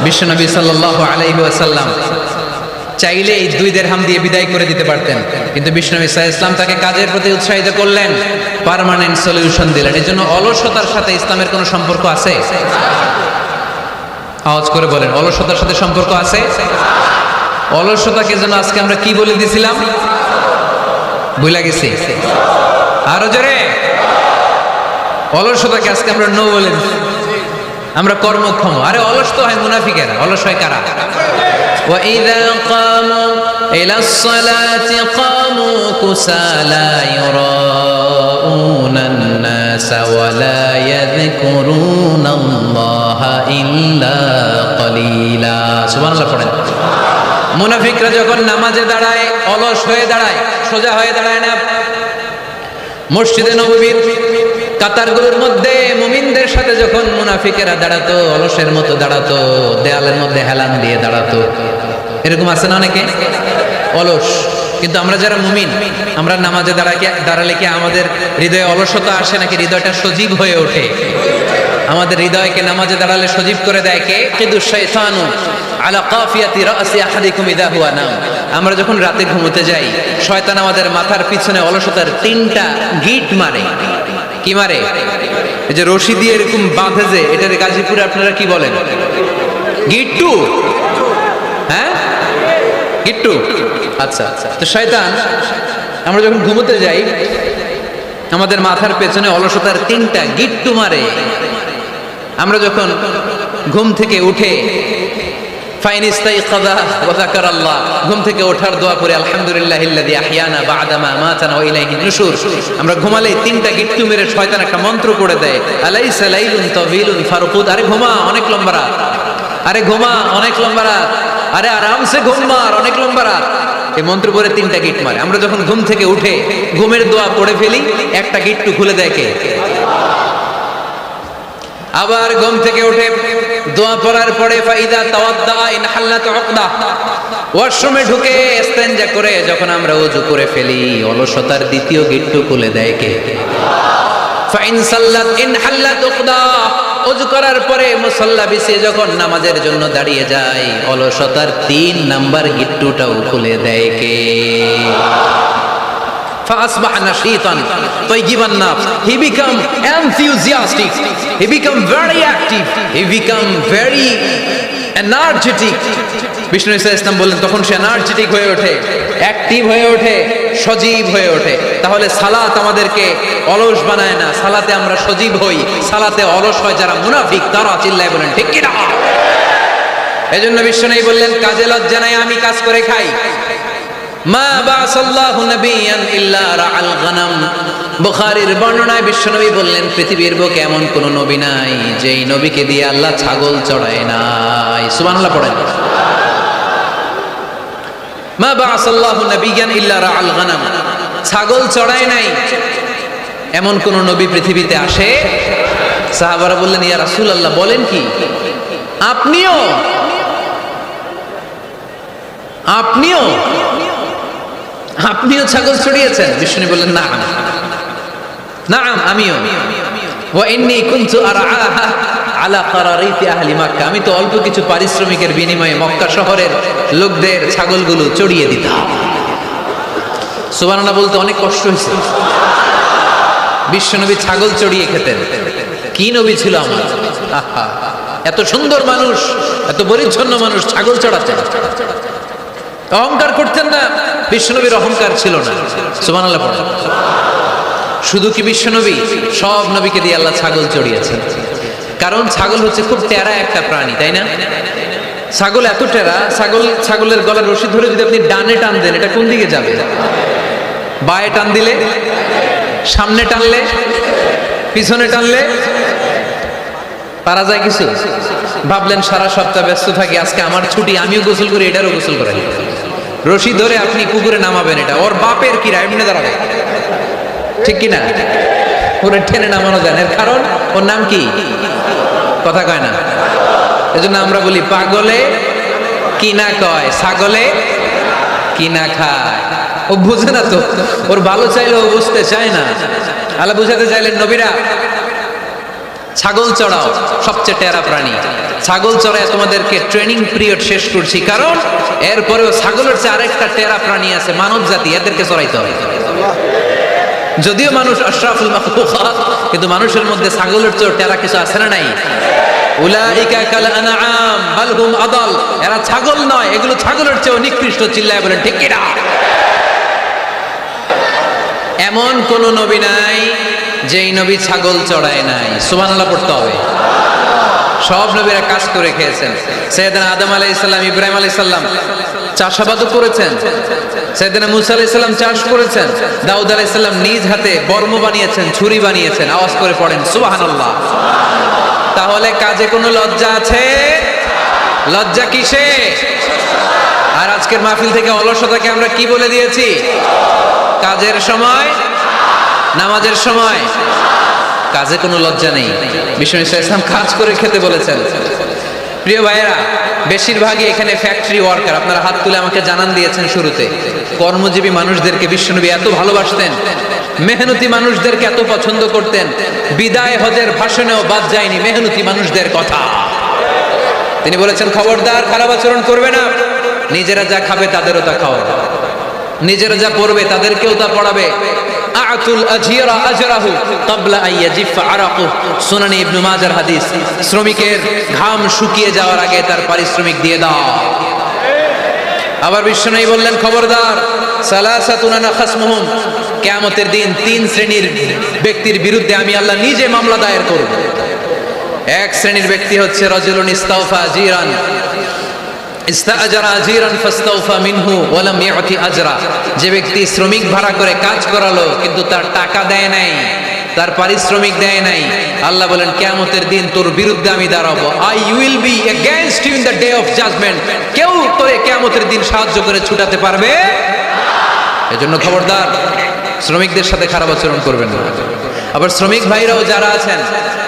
বিশ্বনবী সাল্লাল্লাহু আলাইহি ওয়াসাল্লাম চাইলে এই 2 দিরহাম দিয়ে বিদায় করে দিতে পারতেন, কিন্তু বিশ্বনবী সাল্লাল্লাহু আলাইহি ওয়াসাল্লাম তাকে কাজের প্রতি উৎসাহিত করলেন, পার্মানেন্ট সলিউশন দিলেন। এজন্য অলসতার সাথে ইসলামের কোনো সম্পর্ক আছে? আওয়াজ করে বলেন, অলসতার সাথে সম্পর্ক আছে? অলসতাকে যেন আজকে আমরা কি বলে দিয়েছিলাম? ভুলে গেছি। আরো জোরে। অলসতাকে আজকে আমরা নো বলে দিচ্ছি, আমরা কর্মক্ষম। আরে অলস তো হয় মুনাফিকেরা, অলস হয় কারা? وَإِذَا قَامُوا إِلَى الصَّلَاةِ قَامُوا كُسَالَى يُرَاءُونَ النَّاسَ وَلَا يَذْكُرُونَ اللَّهَ إِلَّا قَلِيلًا। সুবহানাল্লাহ পড়েন। মুনাফিকরা যখন নামাজে দাঁড়ায় অলস হয়ে দাঁড়ায়, সোজা হয়ে দাঁড়ায় না। মসজিদে নববীর কাতারগুলোর মধ্যে মুমিনদের সাথে যখন মুনাফিকেরা দাঁড়াতো, অলসের মতো দাঁড়াতো, দেয়ালের মধ্যে হেলান দিয়ে দাঁড়াতো। এরকম আছে না অনেকে অলস? কিন্তু আমরা যারা মুমিন, আমরা নামাজে দাঁড়ালে কি আমাদের হৃদয়ে অলসতা আসে নাকি হৃদয়টা সজীব হয়ে ওঠে? আমাদের হৃদয়কে নামাজে দাঁড়ালে সজীব করে দেয় কে? কিদুশ শাইতানু আলা কাফিয়াতি রাসি আহাদিকুম ইযা হুয়া নাম। আমরা যখন রাতে ঘুমোতে যাই, শয়তান আমাদের মাথার পিছনে অলসতার 3টা গিট মারে। কি মারে? এই যে রশি দিয়ে এরকম বাঁধে, যে এটার গাজীপুরে আপনারা কি বলেন? গিট্টু। হ্যাঁ, গিট্টু। আচ্ছা, তো শয়তান আমরা যখন ঘুমোতে যাই আমাদের মাথার পেছনে অলসতার 3টা গিট্টু মারে। আমরা যখন ঘুম থেকে উঠে ঘুম থেকে ওঠার দোয়া করে আলহামদুলিল্লাহিল্লাযী আহইয়ানা বা'দা মা আমাতানা ওয়া ইলাইহিন নুশুর, আমরা ঘুমালে 3টা গিট্টু মেরে শয়তান একটা মন্ত্র করে দেয়, আলাইসা লাইলুন তাওয়িলুন ফারকুদ। আরে ঘুমা, অনেক লম্বা রাত। আরে ঘুমা, অনেক লম্বা রাত। আরে আরামসে ঘুম মার, অনেক লম্বা রাত। এই মন্ত্র পড়ে 3টা গিট মারে। আমরা যখন ঘুম থেকে উঠে ঘুমের দোয়া পড়ে ফেলি, একটা গিট্টু খুলে দেয় কে? আবার ঘুম থেকে উঠে দোয়া পড়ার পরে ফাইদা তাওয়াদ্দা ইন হাল্লাত উকদা, ওয়াশরুমে ঢুকে ইস্তেনজা করে যখন আমরা ওযু করে ফেলি, অলসতার দ্বিতীয় গিট্টু খুলে দেয় কে? ফাইন সাল্লাত ইন হাল্লাত উকদা, ওযু করার পরে মুসাল্লা বিছিয়ে যখন নামাজের জন্য দাঁড়িয়ে যায়, অলসতার 3 নাম্বার গিট্টুটাও খুলে দেয় কে? فأصبح نشيطا طيب النفس, he become enthusiastic, he become very active, he become very energetic. Vishnu ইসলাম বললেন তখন সে এনার্জেটিক হয়ে ওঠে, অ্যাক্টিভ হয়ে ওঠে, সজীব হয়ে ওঠে। তাহলে সালাত আমাদেরকে অলস বানায় না, সালাতে আমরা সজীব হই। সালাতে অলস হয় যারা মুনাফিক, তারা চিল্লায় বলেন ঠিক কি না? এজন্য বিষ্ণু বললেন কাজে লজ্জা নাই, আমি কাজ করে খাই। মা বাসাল্লাহু নাবিয়ান ইল্লা রাআল গনাম, বুখারীর বর্ণনায় বিশ্বনবী বললেন পৃথিবীর বুকে এমন কোন নবী নাই যেই নবীকে দিয়ে আল্লাহ ছাগল চড়ায় নাই। সুবহানাল্লাহ পড়েন। মা বাসাল্লাহু নাবিয়ান ইল্লা রাআল গনাম, ছাগল চড়ায় নাই এমন কোন নবী পৃথিবীতে আসে? সাহাবারা বললেন ইয়া রাসূলুল্লাহ বলেন কি, আপনিও আপনিও আপনিও ছাগল চড়িয়েছেন? বিষ্ণু বললেন না না আমিও। ওয়া ইন্নী কুনতু আরআহা আলা কারারিতি আহলি মক্কা, আমি তো অল্প কিছু পারিশ্রমিকের বিনিময়ে মক্কা শহরের লোকদের ছাগলগুলো চড়িয়ে দিতাম। সুবহানাল্লাহ বলতে অনেক কষ্ট হয়েছে। বিশ্বনবী ছাগল চড়িয়ে খেতেন। কি নবী ছিল আমার! আহা, এত সুন্দর মানুষ, এত পরিচ্ছন্ন মানুষ ছাগল চড়াতেন। অহংকার করতেন না, বিশ্বনবীর অহংকার ছিল না। সুবহানাল্লাহ পড়েন। শুধু কি বিশ্বনবী, সব নবীকে দিয়ে আল্লাহ ছাগল চড়িয়েছেন। কারণ ছাগল হচ্ছে খুব টেরা একটা প্রাণী, তাই না? ছাগল এত টেরা, ছাগলের গলার রশি ধরে যদি আপনি ডানে টান দেন, এটা কোন দিকে যাবে? বায়ে টান দিলে, সামনে টানলে, পিছনে টানলে পারা যায় কিছু? ভাবলেন সারা সপ্তাহ ব্যস্ত থাকি, আজকে আমার ছুটি, আমিও গোসল করি, এটারও গোসল করাই। রশি ধরে আপনি পুকুরে নামাবেন, এটা ওর বাপের কিরা, এমনি দাঁড়াবে, ঠিক কিনা? পুরো টেনে নামানো যায় না। এর কারণ ওর নাম কি? কথা কয় না। এজন্য আমরা বলি পাগলে কিনা কয়, ছাগলে কিনা খায়। ও বুঝে না তো, ওর ভালো চাইলে ও বুঝতে চায় না। আল্লাহ বুঝাতে চাইলেন নবীরা ছাগল চড়াও, সবচেয়ে টেরা প্রাণী। ছাগল চড়ায় তোমাদেরকে ট্রেনিং পিরিয়ড শেষ করছি, কারণ এরপরেও ছাগলের চেয়ে আরেকটা টেরা প্রাণী আছে, মানব জাতি, এদেরকে চড়াইতে হবে। যদিও মানুষ আশরাফুল মাখলুকাত, কিন্তু মানুষের মধ্যে ছাগলের চেয়ে টেরা কিছু আছে না নাই? উলাইকা কাল আনআম বাল হুম আদাল, এরা ছাগল নয়, এগুলো ছাগলের চেয়ে নিকৃষ্ট। চিল্লায় বলেন ঠিক কি না? এমন কোন নবী নাই যেই নবী ছাগল চড়ায় নাই। সুবহানাল্লাহ পড়তে হবে। সব নবীরা কাজ করে খেয়েছেন। সাইয়েদনা আদম আলাইহিস সালাম, ইব্রাহিম আলাইহিস সালাম চাষাবাদও করেছেন। সাইয়েদনা মুসা আলাইহিস সালাম চাষ করেছেন। দাউদ আলাইহিস সালাম নিজ হাতে বর্ম বানিয়েছেন, ছুরি বানিয়েছেন। আওয়াজ করে পড়েন সুবহানাল্লাহ। তাহলে কাজে কোনো লজ্জা আছে? লজ্জা কিসে? আর আজকের মাহফিল থেকে অলসতাকে আমরা কি বলে দিয়েছি? কাজের সময়, নামাজের সময় কাজে কোনো লজ্জা নেই। বিষ্ণু ইসলাম কাজ করে খেতে বলেছেন। প্রিয় ভাইয়েরা, বেশিরভাগই এখানে ফ্যাক্টরি ওয়ার্কার। আপনারা হাত তুলে আমাকে জানান দিয়েছেন শুরুতে। কর্মজীবী মানুষদেরকে বিশ্বনবী এত ভালোবাসতেন, মেহনতি মানুষদেরকে এত পছন্দ করতেন। বিদায় হজের ভাষণেও বাদ যায়নি মেহনতি মানুষদের কথা। তিনি বলেছেন খবরদার খারাপ আচরণ করবে না, নিজেরা যা খাবে তাদেরও তা খাও, নিজেরা যা পড়বে তাদেরকেও তা পড়াবে। আতুল আজিরা আজরাহু ক্বাবলা আন ইয়াজিফা আরাকু, সুনান ইবনে মাজার হাদিস। শ্রমিকের ঘাম শুকিয়ে যাওয়ার আগে তার পারিশ্রমিক দিয়ে দাও। আবার বিশ্বনবী বললেন খবরদার, সালাসাতুন আনা খাসমুহুম, কিয়ামতের দিন 3 শ্রেণীর ব্যক্তির বিরুদ্ধে আমি আল্লাহ নিজে মামলা দায়ের করব। এক শ্রেণীর ব্যক্তি হচ্ছে রাজুলুন ইস্তাওফা জিরান, ইস্তাআজারা আজিরান ফাস্তাওফা মিনহু ওয়া লাম ইয়াতি আজরা, যে ব্যক্তি শ্রমিক ভাড়া করে কাজ করালো কিন্তু তার টাকা দেয় নাই। তার পারিশ্রমিক দেয় নাই, আল্লাহ বলেন কিয়ামতের দিন তোর বিরুদ্ধে আমি দাঁড়াবো। I will be against you in the day of judgment. কেউ তোরে কিয়ামতের দিন সাহায্য করে ছুটাতে পারবে। এজন্য খবরদার, শ্রমিকদের সাথে খারাপ আচরণ করবেন না। আবার শ্রমিক ভাইরাও যারা আছেন,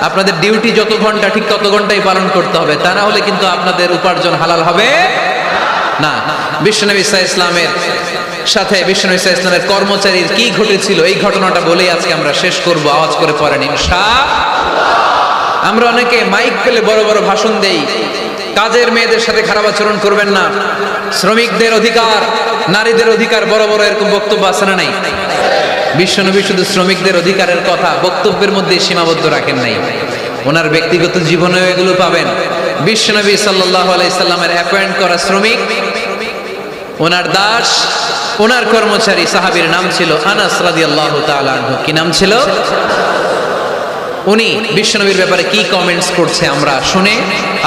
আপনাদের ডিউটি যত ঘন্টা ঠিক তত ঘন্টাই পালন করতে হবে, তা না হলে কিন্তু আপনাদের উপার্জন হালাল হবে না। বিশ্বনবী ইসলামের সাথে বিশ্বনবী ইসলামের কর্মচারীর কি ঘটেছিল এই ঘটনাটা বলেই আজকে আমরা শেষ করব। আওয়াজ করে পড়েন ইনশাআল্লাহ। আমরা অনেকে মাইক পেলে বড় বড় ভাষণ দেই, কাজের মেয়েদের সাথে খারাপ আচরণ করবেন না, শ্রমিকদের অধিকার, নারীদের অধিকার, বড় বড় এরকম বক্তব্য আছে না নাই? বিশ্বনবী শুধু শ্রমিকদের অধিকারের কথা বক্তব্যের মধ্যে সীমাবদ্ধ রাখেন নাই, ওনার ব্যক্তিগত জীবনেও এগুলো পাবেন। বিশ্বনবী সাল্লাল্লাহু আলাইহি সাল্লামের অ্যাপয়েন্ট করা শ্রমিক, ওনার দাস, ওনার কর্মচারী সাহাবীর নাম ছিল আনাস রাদিয়াল্লাহু তাআলা আনহু। কি নাম ছিল? উনি বিশ্বনবীর ব্যাপারে কি কমেন্টস করছে আমরা শুনে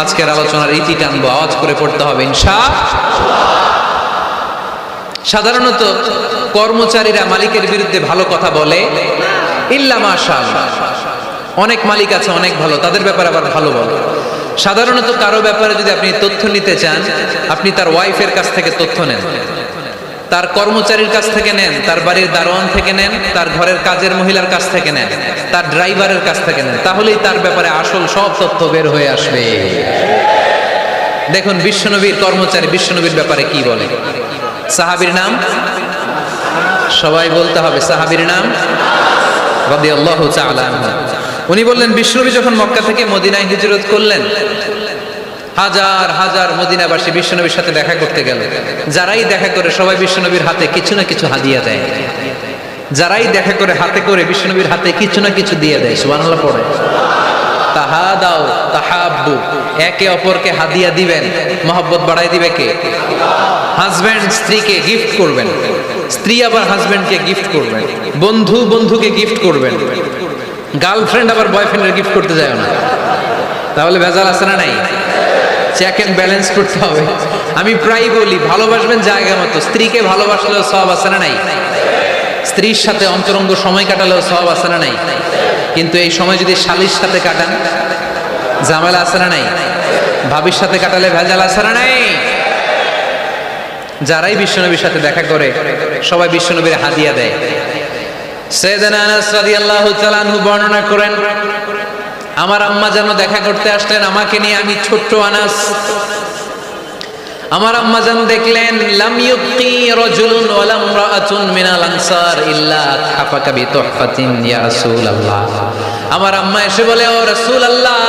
আজকের আলোচনার ইতি টানবো। আওয়াজ করে পড়তে হবে ইনশাআল্লাহ। সাধারণত কর্মচারীরা মালিকের বিরুদ্ধে ভালো কথা বলে ইল্লা মাশাআল্লাহ। অনেক মালিক আছে অনেক ভালো, তাদের ব্যাপারে আবার ভালো বলে। সাধারণত কারো ব্যাপারে যদি আপনি তথ্য নিতে চান, আপনি তার ওয়াইফের কাছ থেকে তথ্য নেন, তার কর্মচারীর কাছ থেকে নেন, তার বাড়ির দারোয়ান থেকে নেন, তার ঘরের কাজের মহিলার কাছ থেকে নেন, তার ড্রাইভারের কাছ থেকে নেন, তাহলেই তার ব্যাপারে আসল সব তথ্য বের হয়ে আসবে। দেখুন বিশ্বনবীর কর্মচারী বিশ্বনবীর ব্যাপারে কি বলে। সাহাবীর নাম সবাই বলতে হবে, সাহাবীর নাম রাদিয়াল্লাহু তাআলা আনহু। উনি বললেন বিশ্বনবী যখন মক্কা থেকে মদিনায় হিজরত করলেন, হাজার হাজার মদিনাবাসী বিশ্বনবীর সাথে দেখা করতে গেল। যারাই দেখা করে সবাই বিশ্বনবীর হাতে কিছু না কিছু হাদিয়া দেয়। যারাই দেখা করে হাতে করে বিশ্বনবীর হাতে কিছু না কিছু দিয়ে দেয়। সুবহানাল্লাহ পড়ে। তাহাদাও তাহাব্বু, একে অপরকে হাদিয়া দিবেন, মহব্বত বাড়াই দিবে কে? হাজব্যান্ড স্ত্রীকে গিফট করবেন, স্ত্রী আবার হাজব্যান্ডকে গিফট করবেন, বন্ধু বন্ধুকে গিফট করবেন, গার্লফ্রেন্ড আবার বয়ফ্রেন্ডের গিফট করতে যায় না। তাহলে ভেজাল আছে না নাই? চেক এন্ড ব্যালেন্স করতে হবে। আমি প্রায় বলি ভালোবাসবেন জায়গা মতো, স্ত্রীকে ভালোবাসলেও সওয়াব আছে না নাই? স্ত্রীর সাথে অন্তরঙ্গ সময় কাটালেও সওয়াব আছে না নাই? কিন্তু এই সময় যদি শালীর সাথে কাটান ঝামেলা আছে না নাই? ভাবির সাথে কাটালে ভেজাল আছে না নাই? যারাই বিশ্বনবীর সাথে দেখা করে সবাই বিশ্বনবীর হাদিয়া দেয়। সাইয়েদনা আনাস রাদিয়াল্লাহু তাআলা আনহু বর্ণনা করেন, আমার আম্মা যেন দেখা করতে আসলেন আমাকে নিয়ে, আমি ছোট্ট আনাস। আমার আম্মা যেন দেখলেন লাম ইউকি রাজুলুন ওয়ালা ইমরাআতুন মিনাল আনসার ইল্লা খাফাকা বিতুহফাতিন ইয়া রাসূলুল্লাহ। আমার আম্মা এসে বলে, ও রাসূলুল্লাহ,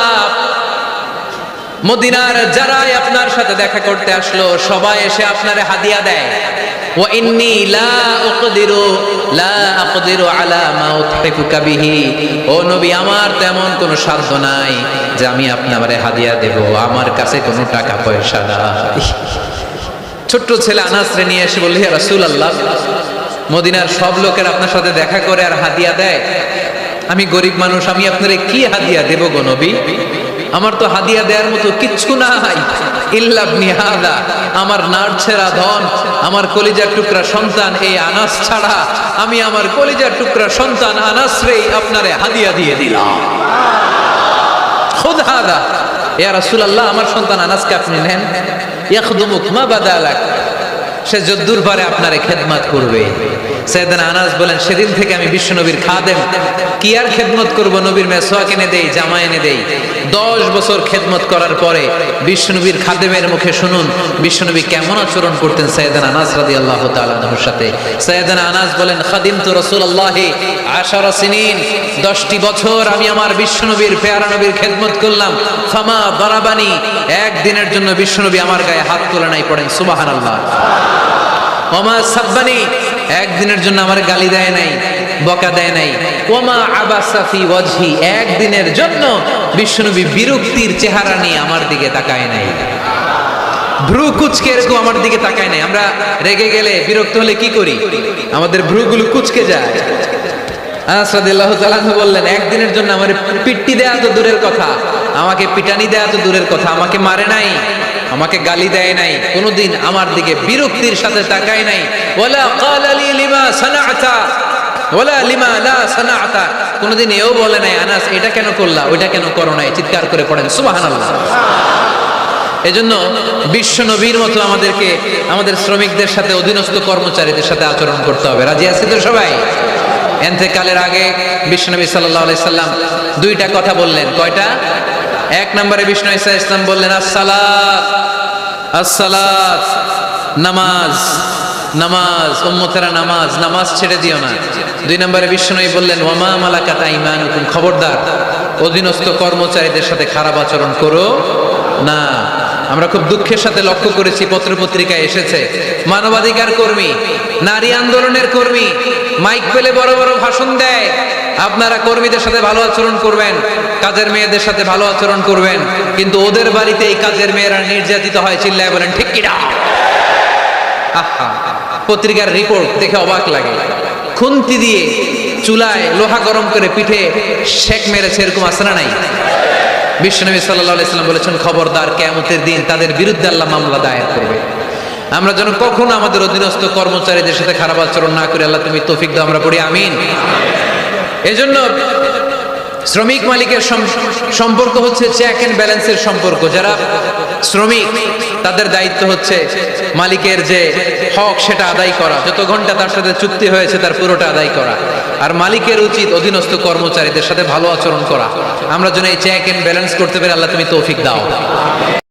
মদিনার যারাই আপনার সাথে দেখা করতে আসলো সবাই এসে আপনারে হাদিয়া দেয়। ওয়া ইন্নী লা আকদিরু আলা মা উতহিফুকা বিহি। ও নবী, আমার তেমন কোনো সাধ্য নাই যে আমি আপনারে হাদিয়া দেব, আমার কাছে কোনো টাকা পয়সা নাই। ছোট্ট ছেলে আনাসরে নিয়ে এসে বলল, ইয়া রাসূলুল্লাহ, মদিনার সব লোকের আপনার সাথে দেখা করে আর হাদিয়া দেয়, আমি গরিব মানুষ, আমি আপনারে কি হাদিয়া দেব গো নবী? আমার তো হাদিয়া দেওয়ার মতো কিচ্ছু নাই। ইল্লা ইবনি হাদা, আমার নাড়ছেরা ধন, আমার কলিজার টুকরা সন্তান এই আনাস ছাড়া আমি আমার কলিজার টুকরা সন্তান আনাসরেই আপনারে হাদিয়া দিয়ে দিলাম। খুদ হাদা ইয়া রাসূলুল্লাহ, আমার সন্তান আনাসকে আপনি নেন। ইয়াখদুমুক মা বাদালাক, সে যদ্দুর পারে আপনারে খেদমত করবে। সাইয়েদনা আনাস বলেন, সেদিন থেকে আমি বিশ্বনবীর খাদেম। কি আর খেদমত করব, নবীর মেসওয়াক এনে দেই, জামা এনে দেই। 10 বছর খেদমত করার পরে বিশ্বনবীর খাদেমের মুখে শুনুন বিশ্বনবী কেমন আচরণ করতেন সাইয়েদনা আনাস রাদিয়াল্লাহু তাআলা আনহুর সাথে। সাইয়েদনা আনাস বলেন, খাদিমতু রাসূলুল্লাহি 10 সিনিন, 10টি বছর আমি আমার বিশ্বনবীর পেয়ারা নবীর খেদমত করলাম। ফামা দারাবানি, একদিনের জন্য বিশ্বনবী আমার গায়ে হাত তোলে নাই। পড়েন সুবহানাল্লাহ। ওমা সাব্বানি, একদিনের জন্য আমার গালি দেয় নাই, বকা দেয় নাই। ওমা আবাসা ফি ওয়াজহি, একদিনের জন্য বিশ্বনবী বিরক্তির চেহারা নিয়ে আমার দিকে তাকায় নাই, ভ্রু কুচকে এরকম আমার দিকে তাকায় নাই। আমরা রেগে গেলে বিরক্ত হলে কি করি? আমাদের ভ্রুগুলো কুচকে যায়। আনাস রাদিয়াল্লাহু তাআলা বললেন, একদিনের জন্য আমার পিট্টি দেয়া তো দূরের কথা, আমাকে পিটানি দেয়া তো দূরের কথা, আমাকে মারে নাই, আমাকে গালি দেয় নাই, কোনোদিন আমার দিকে বিরক্তির সাথে তাকায় নাই। ওয়ালা ক্বালা লি লিমা সানাআতা, ওয়ালা লিমা লা সানাআতা, কোনদিন এও বলে নাই আনাস এটা কেন করলা, ওইটা কেন করো নাই। চিৎকার করে পড়েন সুবহানাল্লাহ। এজন্য বিশ্ব নবীর মতো আমাদেরকে আমাদের শ্রমিকদের সাথে, অধীনস্থ কর্মচারীদের সাথে আচরণ করতে হবে। রাজি আছি তো সবাই? এতেকালের আগে বিশ্বনবী সাল্লাল্লাহু আলাইহি সাল্লাম দুইটা কথা বললেন। কয়টা? এক নম্বরে বিষ্ণু ঈসা ইসলাম বললেন আসসালাত, আসসালাত, নামাজ, নামাজ, উম্মতেরা নামাজ, নামাজ ছেড়ে দিও না। দুই নম্বরে বিষ্ণুনবী বললেন ওয়ামা মালাকাত আইমানুকুম, খবরদার অধীনস্থ কর্মচারীদের সাথে খারাপ আচরণ করো না। আমরা খুব দুঃখের সাথে লক্ষ্য করেছি, পত্রপত্রিকায় এসেছে মানবাধিকার কর্মী, নারী আন্দোলনের কর্মী মাইক পেলে বড় বড় ভাষণ দেয়, আপনারা কর্মীদের সাথে ভালো আচরণ করবেন, কাজের মেয়েদের সাথে ভালো আচরণ করবেন, কিন্তু ওদের বাড়িতে এই কাজের মেয়েরা নির্যাতিত হয়। চিল্লায় বলেন ঠিক কিনা? আহা, পত্রিকার রিপোর্ট দেখে অবাক লাগে। খুন্তি দিয়ে চুলায় লোহা গরম করে পিঠে শেক মেরেছে, এরকম আছে না নাই? বিশ্বনবী সাল্লাল্লাহু আলাইহি সাল্লাম বলেছেন খবরদার, কিয়ামতের দিন তাদের বিরুদ্ধে আল্লাহ মামলা দায়ের করবে। আমরা যেন কখনো আমাদের অধীনস্থ কর্মচারীদের সাথে খারাপ আচরণ না করি। আল্লাহ তুমি তৌফিক দাও, আমরা পড়ি আমিন। এজন্য শ্রমিক মালিকের সম্পর্ক হচ্ছে চেক এন্ড ব্যালেন্সের সম্পর্ক। যারা শ্রমিক তাদের দায়িত্ব হচ্ছে মালিকের যে হক সেটা আদায় করা, যত ঘন্টা তার সাথে চুক্তি হয়েছে তার পুরোটা আদায় করা। আর মালিকের উচিত অধীনস্থ কর্মচারীদের সাথে ভালো আচরণ করা। আমরা যেন এই চেক এন্ড ব্যালেন্স করতে পারি, আল্লাহ তুমি তৌফিক দাও।